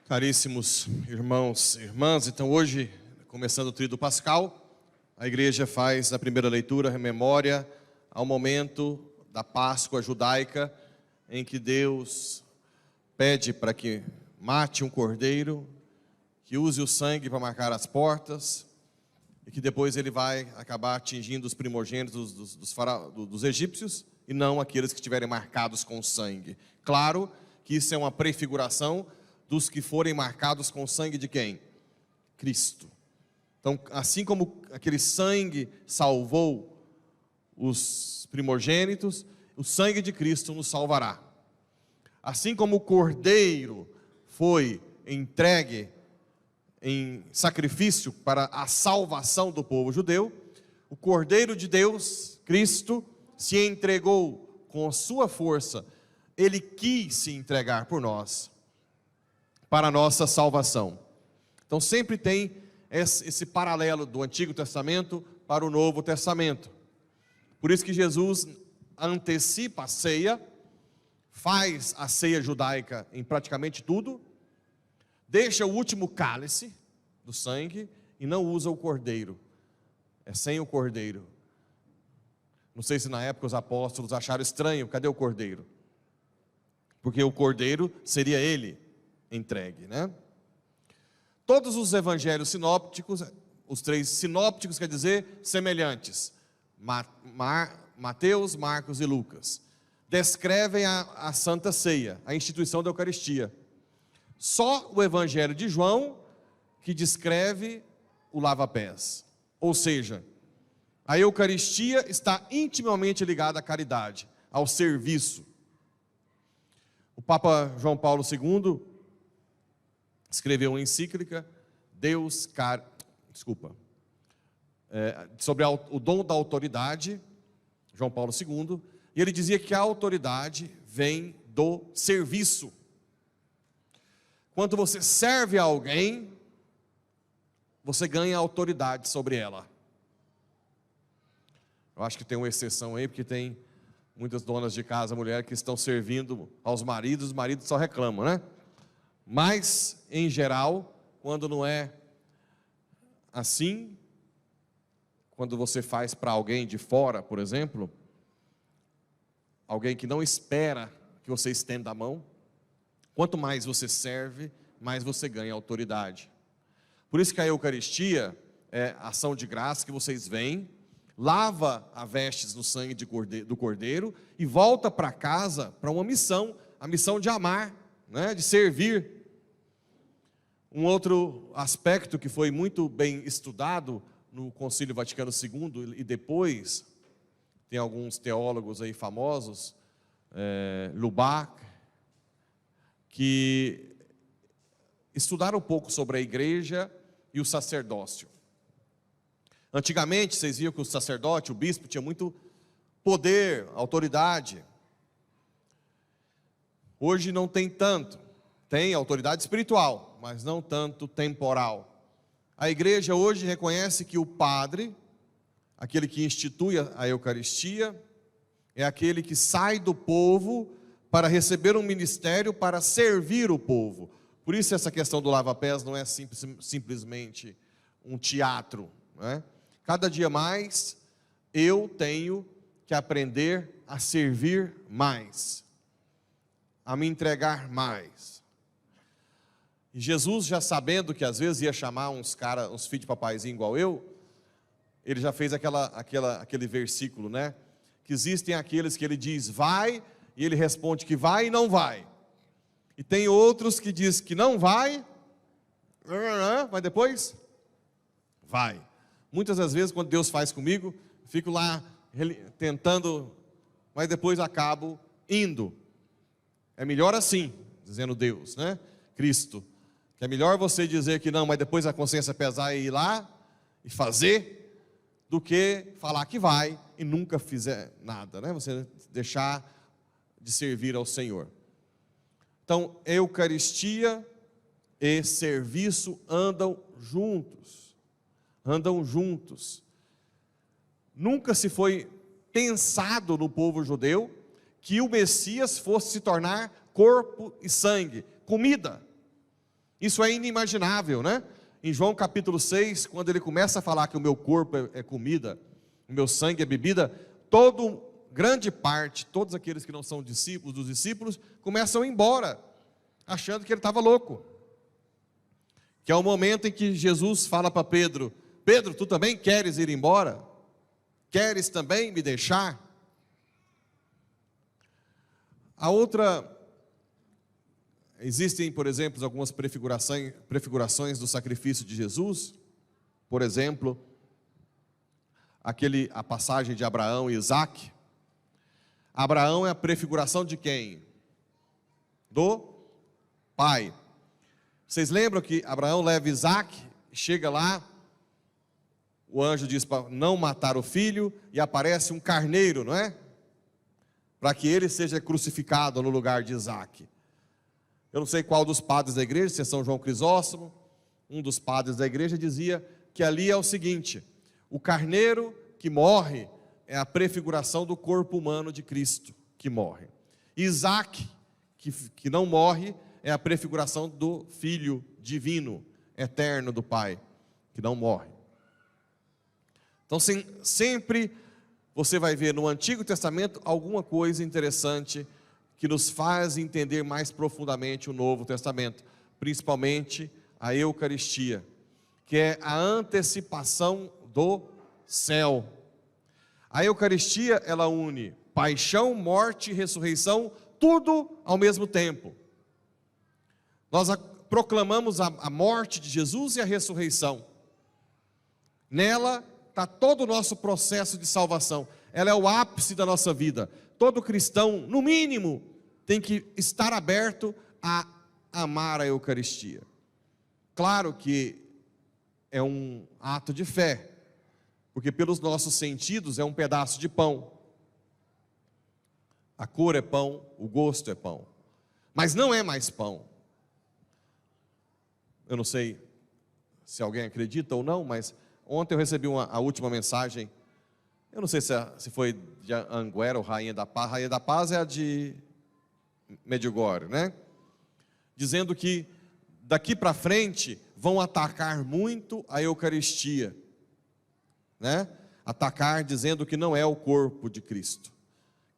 Caríssimos irmãos e irmãs, então hoje, começando o Tríduo Pascal, a igreja faz na primeira leitura memória ao momento da Páscoa judaica, em que Deus pede para que mate um cordeiro, que use o sangue para marcar as portas, e que depois ele vai acabar atingindo os primogênitos dos egípcios, e não aqueles que estiverem marcados com sangue. Claro que isso é uma prefiguração dos que forem marcados com o sangue de quem? Cristo. Então, assim como aquele sangue salvou os primogênitos, o sangue de Cristo nos salvará. Assim como o cordeiro foi entregue em sacrifício para a salvação do povo judeu, o cordeiro de Deus, Cristo, se entregou com a sua força. Ele quis se entregar por nós, para a nossa salvação. Então sempre tem esse paralelo do Antigo Testamento para o Novo Testamento. Por isso que Jesus antecipa a ceia, faz a ceia judaica em praticamente tudo, deixa o último cálice do sangue e não usa o cordeiro. É sem o cordeiro. Não sei se na época os apóstolos acharam estranho, cadê o cordeiro? Porque o cordeiro seria ele entregue, né? Todos os evangelhos sinópticos, os três sinópticos quer dizer semelhantes, Mateus, Marcos e Lucas, descrevem a Santa Ceia, a instituição da Eucaristia. Só o evangelho de João que descreve o lava-pés. Ou seja, a Eucaristia está intimamente ligada à caridade, ao serviço. O Papa João Paulo II escreveu uma encíclica, sobre o dom da autoridade, João Paulo II, e ele dizia que a autoridade vem do serviço. Quando você serve a alguém, você ganha autoridade sobre ela. Eu acho que tem uma exceção aí, porque tem muitas donas de casa, mulheres que estão servindo aos maridos, os maridos só reclamam, né? Mas, em geral, quando não é assim, quando você faz para alguém de fora, por exemplo, alguém que não espera que você estenda a mão, quanto mais você serve, mais você ganha autoridade. Por isso que a Eucaristia é ação de graça que vocês veem, lava a vestes no sangue do cordeiro e volta para casa para uma missão, a missão de amar, né, de servir. Um outro aspecto que foi muito bem estudado no Concílio Vaticano II e depois, tem alguns teólogos aí famosos, Lubac, que estudaram um pouco sobre a igreja e o sacerdócio. Antigamente, vocês viam que o sacerdote, o bispo, tinha muito poder, autoridade. Hoje não tem tanto. Tem autoridade espiritual, mas não tanto temporal. A igreja hoje reconhece que o padre, aquele que institui a Eucaristia, é aquele que sai do povo para receber um ministério para servir o povo. Por isso essa questão do lava-pés não é simplesmente um teatro, né? Cada dia mais eu tenho que aprender a servir mais, a me entregar mais. E Jesus, já sabendo que às vezes ia chamar uns filhos de papaizinho igual eu, ele já fez aquele versículo, né? Que existem aqueles que ele diz vai, e ele responde que vai e não vai. E tem outros que diz que não vai, mas depois vai. Muitas das vezes, quando Deus faz comigo, fico lá tentando, mas depois acabo indo. É melhor assim, dizendo Deus, né? Cristo. Que é melhor você dizer que não, mas depois a consciência pesar e ir lá e fazer, do que falar que vai e nunca fizer nada, né? Você deixar de servir ao Senhor. Então, Eucaristia e serviço andam juntos. Andam juntos. Nunca se foi pensado no povo judeu que o Messias fosse se tornar corpo e sangue, comida. Isso é inimaginável, né? Em João capítulo 6, quando ele começa a falar que o meu corpo é comida, o meu sangue é bebida, grande parte, todos aqueles que não são discípulos dos discípulos, começam a ir embora, achando que ele estava louco. Que é o momento em que Jesus fala para Pedro: Pedro, tu também queres ir embora? Queres também me deixar? Existem, por exemplo, algumas prefigurações do sacrifício de Jesus. Por exemplo, a passagem de Abraão e Isaque. Abraão é a prefiguração de quem? Do pai. Vocês lembram que Abraão leva Isaque, chega lá, o anjo diz para não matar o filho, e aparece um carneiro, não é? Para que ele seja crucificado no lugar de Isaque. Eu não sei qual dos padres da igreja, se é São João Crisóstomo, um dos padres da igreja dizia que ali é o seguinte: o carneiro que morre é a prefiguração do corpo humano de Cristo que morre. Isaque, que não morre, é a prefiguração do Filho divino, eterno do Pai, que não morre. Então sempre você vai ver no Antigo Testamento alguma coisa interessante que nos faz entender mais profundamente o Novo Testamento, principalmente a Eucaristia, que é a antecipação do céu. A Eucaristia, ela une paixão, morte e ressurreição, tudo ao mesmo tempo. Nós proclamamos a morte de Jesus e a ressurreição. Nela está todo o nosso processo de salvação. Ela é o ápice da nossa vida. Todo cristão, no mínimo, tem que estar aberto a amar a Eucaristia. Claro que é um ato de fé, porque pelos nossos sentidos é um pedaço de pão. A cor é pão, o gosto é pão, mas não é mais pão. Eu não sei se alguém acredita ou não, mas ontem eu recebi a última mensagem. Eu não sei se foi de Anguera ou Rainha da Paz. Rainha da Paz é a de Medjugorje, né? Dizendo que daqui para frente vão atacar muito a Eucaristia, né? Atacar dizendo que não é o corpo de Cristo,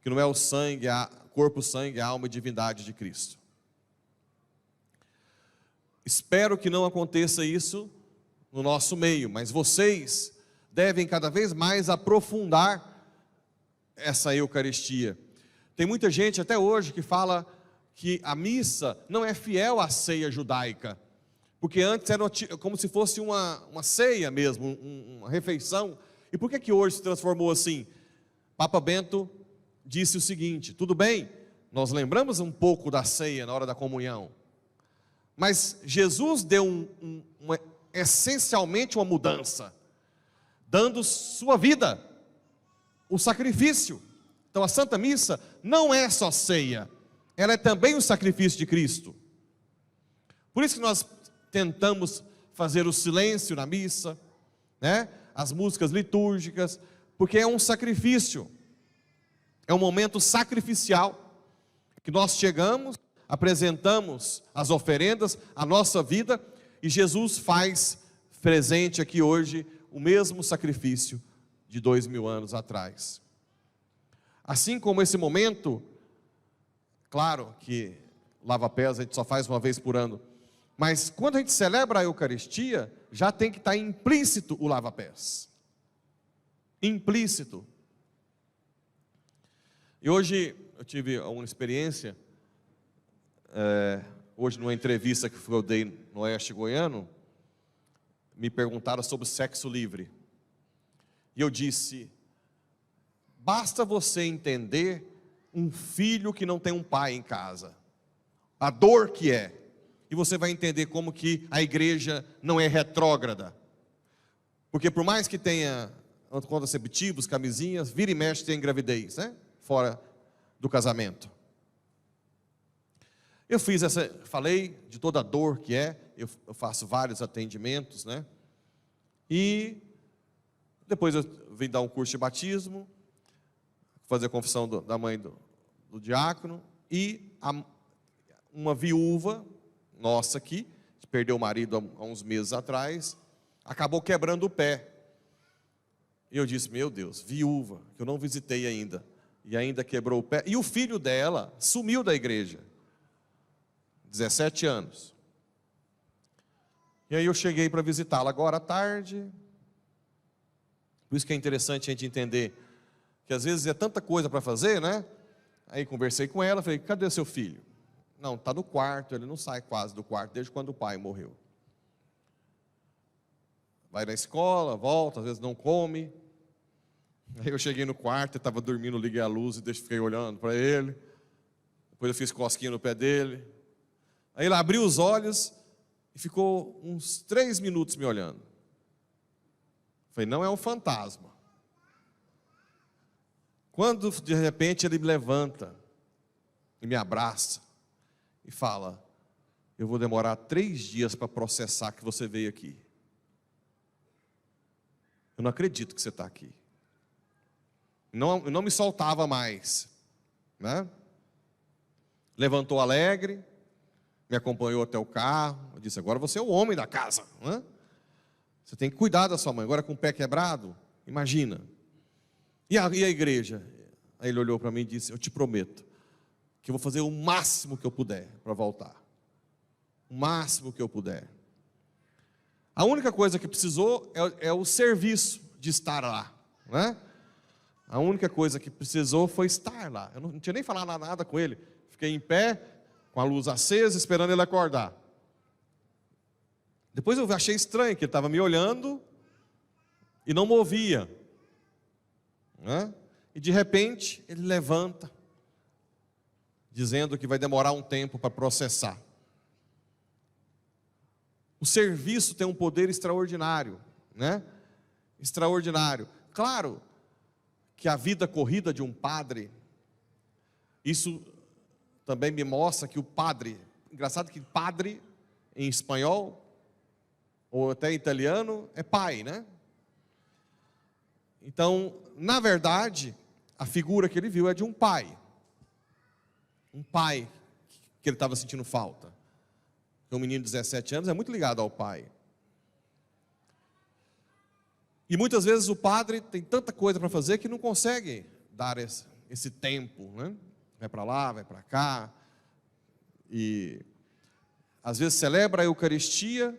que não é o sangue, corpo, sangue, alma e divindade de Cristo. Espero que não aconteça isso no nosso meio, mas vocês devem cada vez mais aprofundar essa Eucaristia. Tem muita gente até hoje que fala que a missa não é fiel à ceia judaica, porque antes era como se fosse uma ceia mesmo, uma refeição. E por que hoje se transformou assim? Papa Bento disse o seguinte: tudo bem, nós lembramos um pouco da ceia na hora da comunhão, mas Jesus deu essencialmente uma mudança, dando sua vida, o sacrifício. Então a Santa Missa não é só ceia, ela é também o sacrifício de Cristo. Por isso que nós tentamos fazer o silêncio na missa, né? As músicas litúrgicas, porque é um sacrifício, é um momento sacrificial, que nós chegamos, apresentamos as oferendas, a nossa vida, e Jesus faz presente aqui hoje o mesmo sacrifício de 2000 anos atrás. Assim como esse momento, claro que lava-pés a gente só faz uma vez por ano, mas quando a gente celebra a Eucaristia, já tem que estar implícito o lava-pés. Implícito. E hoje eu tive uma experiência, hoje numa entrevista que eu dei no Oeste Goiano, me perguntaram sobre sexo livre. E eu disse: basta você entender um filho que não tem um pai em casa, a dor que é, e você vai entender como que a igreja não é retrógrada. Porque por mais que tenha contraceptivos, camisinhas, vira e mexe tem gravidez, né? Fora do casamento. Eu falei de toda a dor que é, eu faço vários atendimentos, né? E depois eu vim dar um curso de batismo, fazer a confissão da mãe do diácono, e uma viúva nossa aqui, que perdeu o marido há uns meses atrás, acabou quebrando o pé. E eu disse, meu Deus, viúva, que eu não visitei ainda, e ainda quebrou o pé. E o filho dela sumiu da igreja, 17 anos. E aí eu cheguei para visitá-la agora à tarde. Por isso que é interessante a gente entender que às vezes é tanta coisa para fazer, né? Aí conversei com ela, falei, cadê seu filho? Não, está no quarto, ele não sai quase do quarto, desde quando o pai morreu. Vai na escola, volta, às vezes não come. Aí eu cheguei no quarto, ele estava dormindo, liguei a luz e fiquei olhando para ele. Depois eu fiz cosquinha no pé dele. Aí ele abriu os olhos e ficou uns 3 minutos me olhando. Falei, não é um fantasma. Quando de repente ele me levanta e me abraça e fala, eu vou demorar 3 dias para processar que você veio aqui. Eu não acredito que você está aqui. Não me soltava mais, né? Levantou alegre, me acompanhou até o carro. Eu disse, agora você é o homem da casa, né? Você tem que cuidar da sua mãe. Agora com o pé quebrado, imagina. E a igreja? Aí ele olhou para mim e disse, eu te prometo que eu vou fazer o máximo que eu puder para voltar. O máximo que eu puder. A única coisa que precisou é o serviço de estar lá, né? A única coisa que precisou foi estar lá. Eu não tinha nem falado nada com ele. Fiquei em pé, com a luz acesa, esperando ele acordar. Depois eu achei estranho, que ele estava me olhando e não movia, né? E de repente ele levanta, dizendo que vai demorar um tempo para processar. O serviço tem um poder extraordinário, né? Extraordinário. Claro que a vida corrida de um padre, isso também me mostra que o padre, engraçado que padre em espanhol ou até em italiano é pai, né? Então, na verdade, a figura que ele viu é de um pai que ele estava sentindo falta. Um menino de 17 anos é muito ligado ao pai. E muitas vezes o padre tem tanta coisa para fazer que não consegue dar esse tempo, né? Vai para lá, vai para cá. E às vezes celebra a Eucaristia,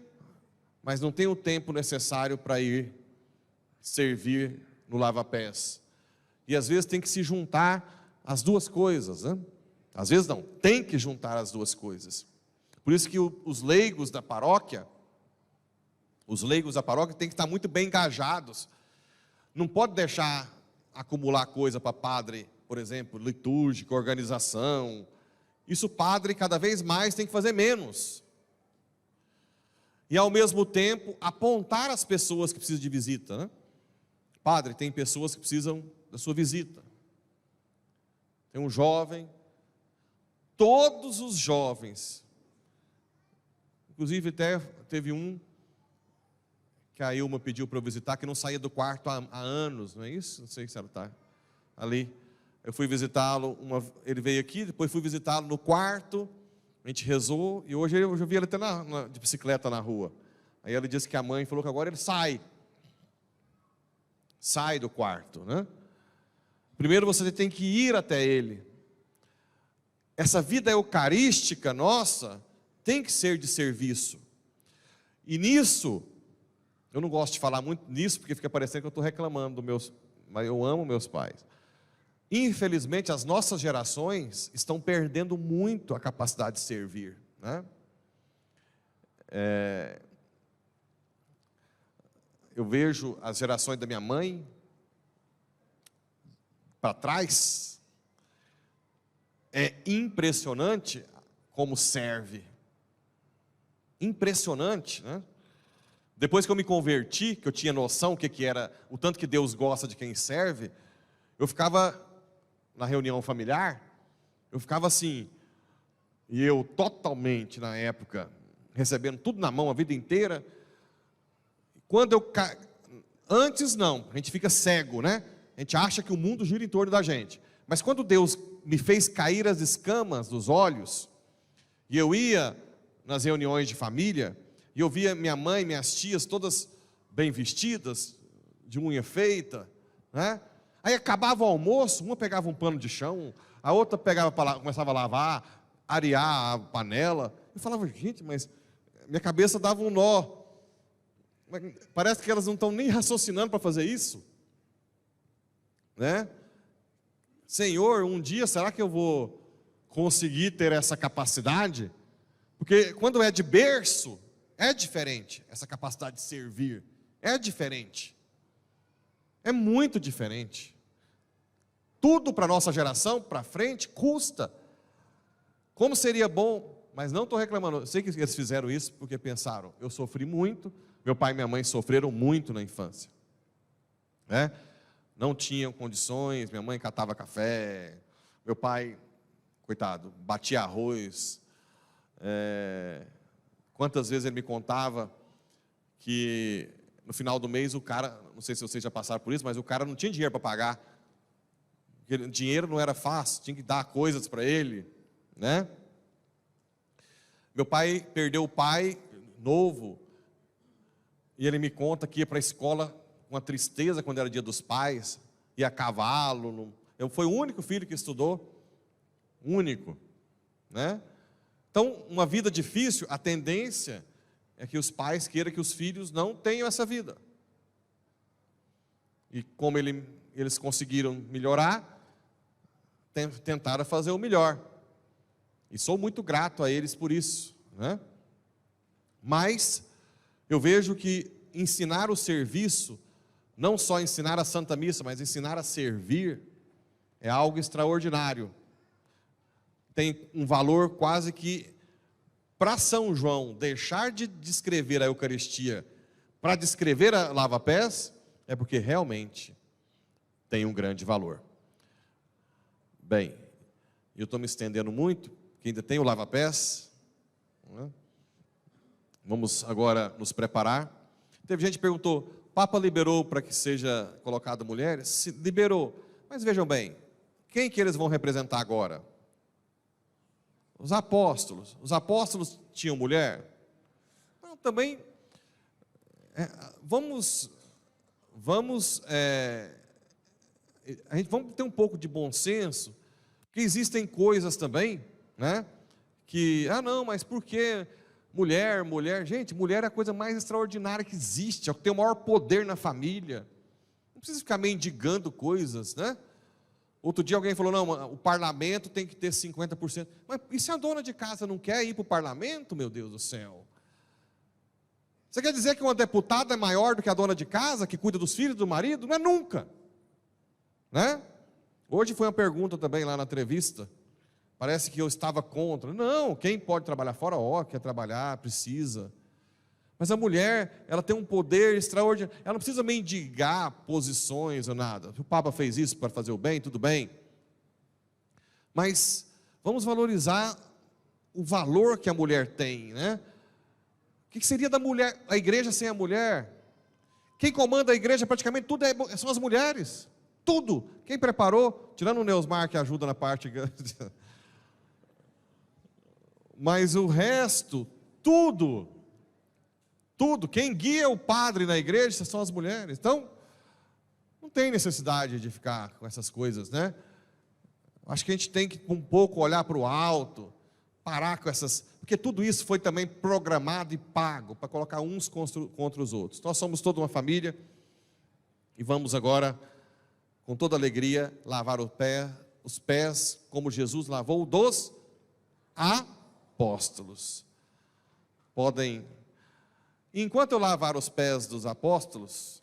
mas não tem o tempo necessário para ir servir no lava-pés. E às vezes tem que se juntar as duas coisas, né? Às vezes não, tem que juntar as duas coisas. Por isso que os leigos da paróquia têm que estar muito bem engajados. Não pode deixar acumular coisa para padre, por exemplo, litúrgica, organização. Isso o padre cada vez mais tem que fazer menos. E ao mesmo tempo apontar as pessoas que precisam de visita, né? Padre, tem pessoas que precisam da sua visita. Tem um jovem, todos os jovens, inclusive até teve um que a Ilma pediu para eu visitar, que não saía do quarto há anos, não é isso? Não sei se ela está ali. Eu fui visitá-lo, ele veio aqui, depois fui visitá-lo no quarto, a gente rezou, e hoje eu já vi ele até de bicicleta na rua. Aí ele disse que a mãe falou que agora ele sai do quarto, né? Primeiro você tem que ir até ele. Essa vida eucarística nossa tem que ser de serviço. E nisso, eu não gosto de falar muito nisso, porque fica parecendo que eu estou reclamando mas eu amo meus pais. Infelizmente, as nossas gerações estão perdendo muito a capacidade de servir, né? Eu vejo as gerações da minha mãe para trás, é impressionante como serve. Impressionante, né? Depois que eu me converti, que eu tinha noção o que era, o tanto que Deus gosta de quem serve, eu ficava na reunião familiar, eu ficava assim, e eu totalmente na época recebendo tudo na mão a vida inteira. Antes não, a gente fica cego, né? A gente acha que o mundo gira em torno da gente. Mas quando Deus me fez cair as escamas dos olhos, e eu ia nas reuniões de família, e eu via minha mãe, minhas tias, todas bem vestidas, de unha feita, né? Aí acabava o almoço, uma pegava um pano de chão, a outra começava a lavar, arear a panela. Eu falava, gente, mas minha cabeça dava um nó. Parece que elas não estão nem raciocinando para fazer isso, né? Senhor, um dia será que eu vou conseguir ter essa capacidade? Porque quando é de berço, é diferente, essa capacidade de servir, é diferente, é muito diferente. Tudo para a nossa geração, para frente, custa. Como seria bom, mas não estou reclamando, eu sei que eles fizeram isso porque pensaram, eu sofri muito, meu pai e minha mãe sofreram muito na infância, né? Não tinham condições, minha mãe catava café, meu pai, coitado, batia arroz. Quantas vezes ele me contava que no final do mês o cara, não sei se vocês já passaram por isso, mas o cara não tinha dinheiro para pagar, porque dinheiro não era fácil, tinha que dar coisas para ele, né? Meu pai perdeu o pai novo, e ele me conta que ia para a escola com uma tristeza quando era dia dos pais, ia a cavalo. Eu fui o único filho que estudou, único, né? Então, uma vida difícil, a tendência é que os pais queiram que os filhos não tenham essa vida. E como eles conseguiram melhorar, tentaram fazer o melhor. E sou muito grato a eles por isso, né? Mas eu vejo que ensinar o serviço, não só ensinar a Santa Missa, mas ensinar a servir, é algo extraordinário. Tem um valor quase que, para São João, deixar de descrever a Eucaristia para descrever a lava-pés, é porque realmente tem um grande valor. Bem, eu estou me estendendo muito, porque ainda tem o lava-pés, né? Vamos agora nos preparar. Teve gente que perguntou, Papa liberou para que seja colocado mulheres? Se liberou, mas vejam bem, quem que eles vão representar agora? Os apóstolos. Os apóstolos tinham mulher? Não, também, vamos ter um pouco de bom senso, que existem coisas também, né? Que, não, mas por que mulher, gente, mulher é a coisa mais extraordinária que existe, é o que tem o maior poder na família, não precisa ficar mendigando coisas, né? Outro dia alguém falou, não, o parlamento tem que ter 50%, mas e se a dona de casa não quer ir para o parlamento, meu Deus do céu? Você quer dizer que uma deputada é maior do que a dona de casa, que cuida dos filhos do marido? Não é nunca, né? Hoje foi uma pergunta também lá na entrevista, parece que eu estava contra. Não, quem pode trabalhar fora, quer trabalhar, precisa. Mas a mulher, ela tem um poder extraordinário, ela não precisa mendigar posições ou nada. O Papa fez isso para fazer o bem, tudo bem. Mas vamos valorizar o valor que a mulher tem, né? O que seria da mulher, a igreja sem a mulher? Quem comanda a igreja praticamente tudo são as mulheres. Tudo. Quem preparou, tirando o Neusmar que ajuda na parte... Mas o resto, tudo, quem guia o padre na igreja são as mulheres. Então, não tem necessidade de ficar com essas coisas, né? Acho que a gente tem que um pouco olhar para o alto, parar com essas... Porque tudo isso foi também programado e pago para colocar uns contra os outros. Nós somos toda uma família e vamos agora, com toda alegria, lavar os pés como Jesus lavou dos apóstolos. Podem, enquanto eu lavar os pés dos apóstolos,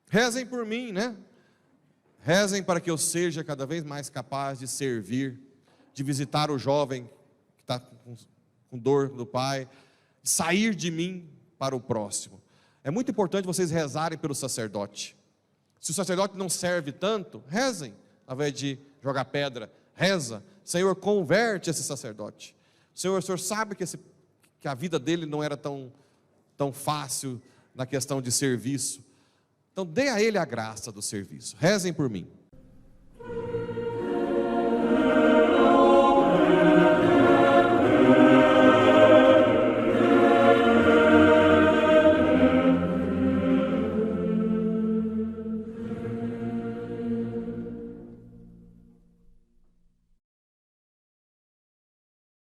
rezem por mim, né? Rezem para que eu seja cada vez mais capaz de servir, de visitar o jovem que está com dor do pai, de sair de mim para o próximo. É muito importante vocês rezarem pelo sacerdote. Se o sacerdote não serve tanto, rezem, ao invés de jogar pedra, reza. Senhor, converte esse sacerdote. Senhor, o Senhor sabe que que a vida dele não era tão fácil na questão de serviço. Então, dê a ele a graça do serviço. Rezem por mim.